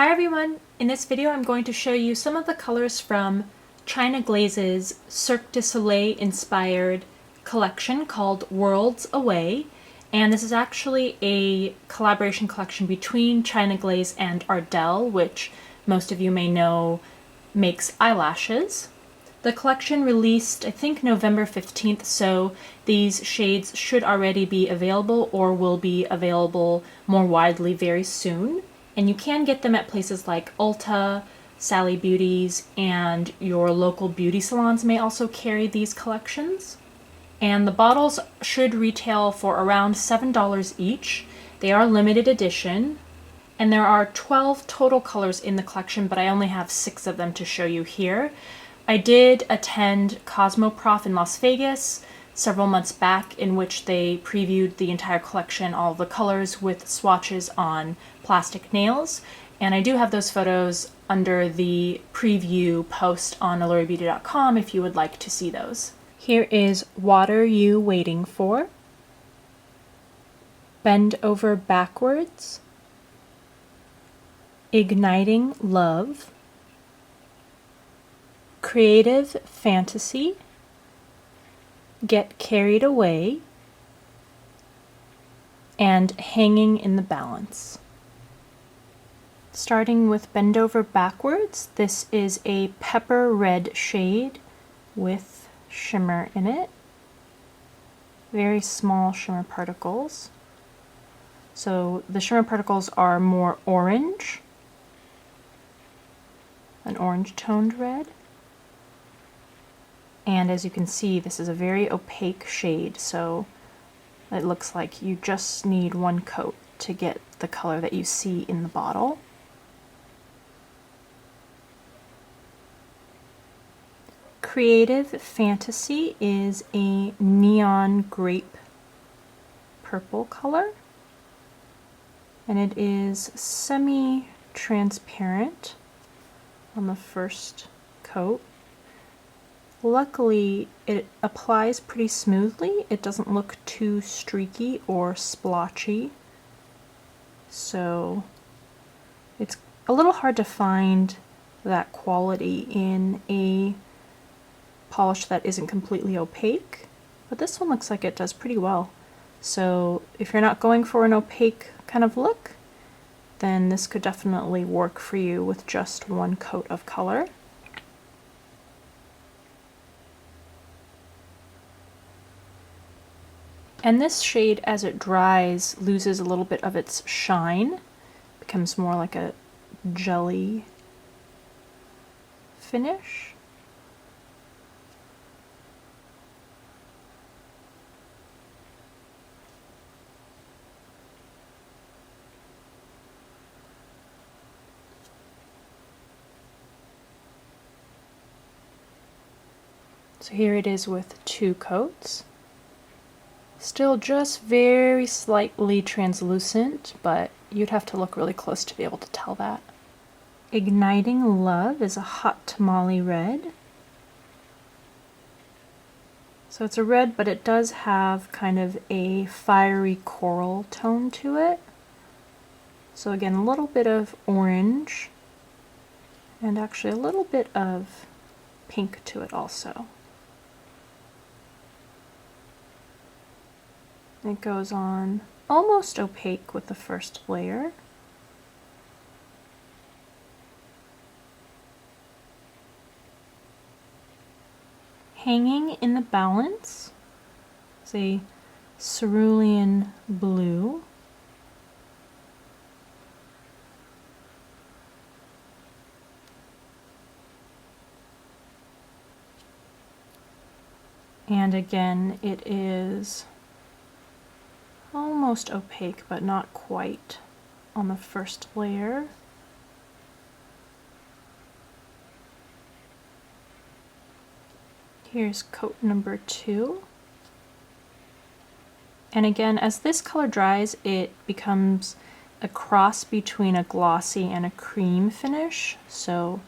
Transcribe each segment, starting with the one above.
Hi everyone! In this video I'm going to show you some of the colors from China Glaze's Cirque du Soleil inspired collection called Worlds Away, and this is actually a collaboration collection between China Glaze and Ardell, which most of you may know makes eyelashes. The collection released I think November 15th, so these shades should already be available or will be available more widely very soon. And you can get them at places like Ulta, Sally Beauties, and your local beauty salons may also carry these collections. And the bottles should retail for around $7 each. They are limited edition, and there are 12 total colors in the collection, but I only have 6 of them to show you here. I did attend Cosmoprof in Las Vegas several months back, in which they previewed the entire collection, all the colors, with swatches on plastic nails, and I do have those photos under the preview post on allurabeauty.com if you would like to see those. Here is What Are You Waiting For? Bend Over Backwards, Igniting Love, Creative Fantasy, Get Carried Away, and Hanging in the Balance. Starting with Bend Over Backwards, this is a pepper red shade with shimmer in it. Very small shimmer particles. So the shimmer particles are more orange, an orange toned red. And as you can see, this is a very opaque shade, so it looks like you just need one coat to get the color that you see in the bottle. Creative Fantasy is a neon grape purple color, and it is semi-transparent on the first coat. Luckily, it applies pretty smoothly. It doesn't look too streaky or splotchy, so it's a little hard to find that quality in a polish that isn't completely opaque, but this one looks like it does pretty well. So if you're not going for an opaque kind of look, then this could definitely work for you with just one coat of color. And this shade, as it dries, loses a little bit of its shine, becomes more like a jelly finish. So here it is with 2 coats. Still just very slightly translucent, but you'd have to look really close to be able to tell that. Igniting Love is a hot tamale red. So it's a red, but it does have kind of a fiery coral tone to it. So again, a little bit of orange, and actually a little bit of pink to it also. It goes on almost opaque with the first layer. Hanging in the Balance is a cerulean blue. And again, it is almost opaque, but not quite on the first layer. Here's coat number 2. And again, as this color dries, it becomes a cross between a glossy and a cream finish. So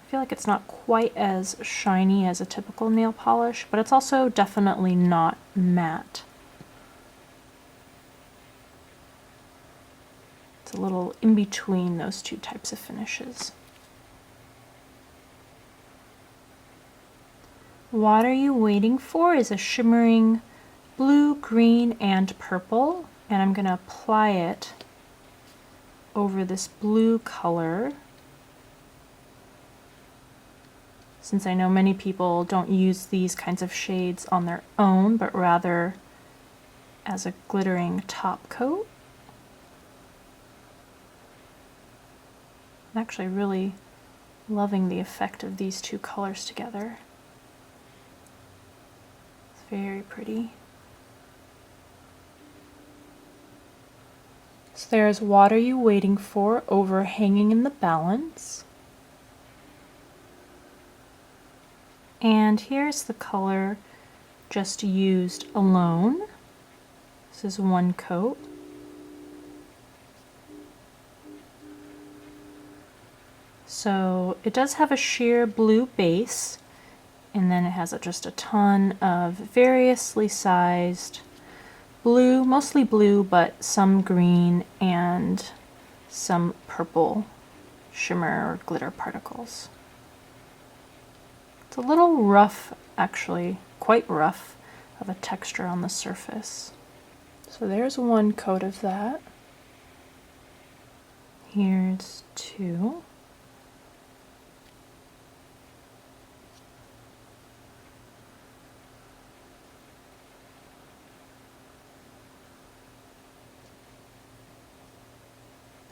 I feel like it's not quite as shiny as a typical nail polish, but it's also definitely not matte. It's a little in between those two types of finishes. What Are You Waiting For is a shimmering blue, green, and purple, and I'm going to apply it over this blue color. Since I know many people don't use these kinds of shades on their own, but rather as a glittering top coat. I'm actually really loving the effect of these two colors together. It's very pretty. So there's What Are You Waiting For over Hanging in the Balance. And here's the color just used alone. This is one coat. So it does have a sheer blue base, and then it has just a ton of variously sized blue, mostly blue, but some green and some purple shimmer or glitter particles. It's a little rough, actually, quite rough of a texture on the surface. So there's one coat of that. Here's two.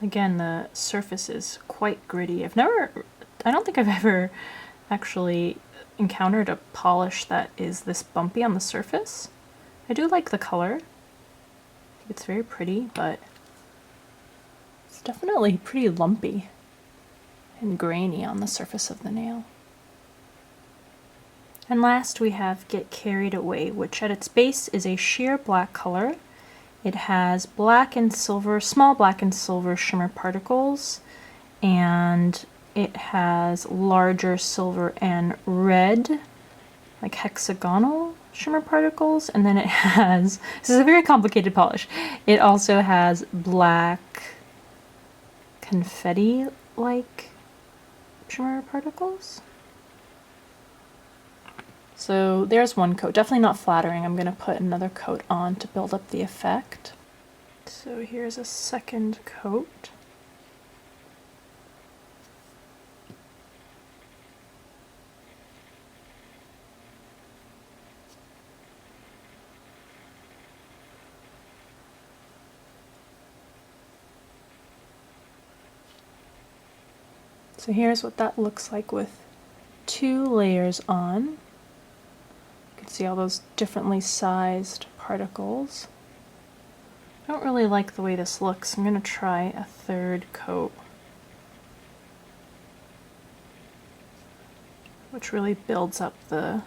Again, the surface is quite gritty. I don't think I've ever actually encountered a polish that is this bumpy on the surface. I do like the color. I think it's very pretty, but it's definitely pretty lumpy and grainy on the surface of the nail. And last we have Get Carried Away, which at its base is a sheer black color. It has black and silver, small black and silver shimmer particles, and it has larger silver and red, like hexagonal shimmer particles, and then it has, this is a very complicated polish, it also has black confetti-like shimmer particles. So there's one coat, definitely not flattering. I'm going to put another coat on to build up the effect. So here's a second coat. So here's what that looks like with 2 layers on. You can see all those differently sized particles. I don't really like the way this looks. I'm going to try a third coat, which really builds up the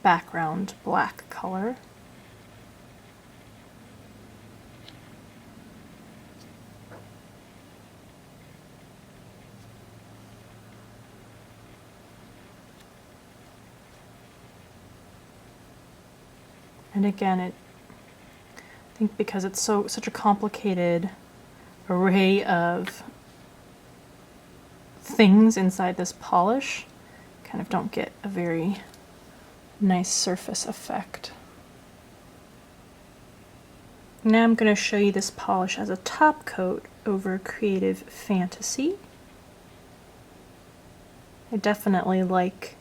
background black color. And again, I think because it's such a complicated array of things inside this polish, kind of don't get a very nice surface effect. Now I'm going to show you this polish as a top coat over Creative Fantasy. I definitely like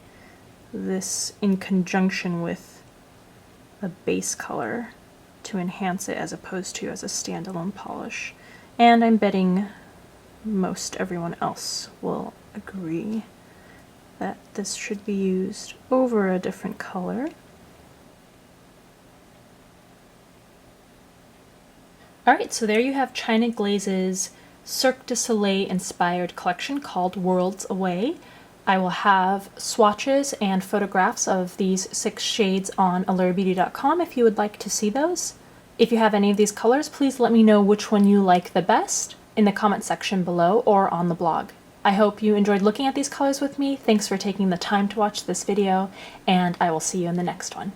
this in conjunction with a base color to enhance it as opposed to as a standalone polish. And I'm betting most everyone else will agree that this should be used over a different color. Alright, so there you have China Glaze's Cirque du Soleil inspired collection called Worlds Away. I will have swatches and photographs of these 6 shades on allurabeauty.com if you would like to see those. If you have any of these colors, please let me know which one you like the best in the comment section below or on the blog. I hope you enjoyed looking at these colors with me. Thanks for taking the time to watch this video, and I will see you in the next one.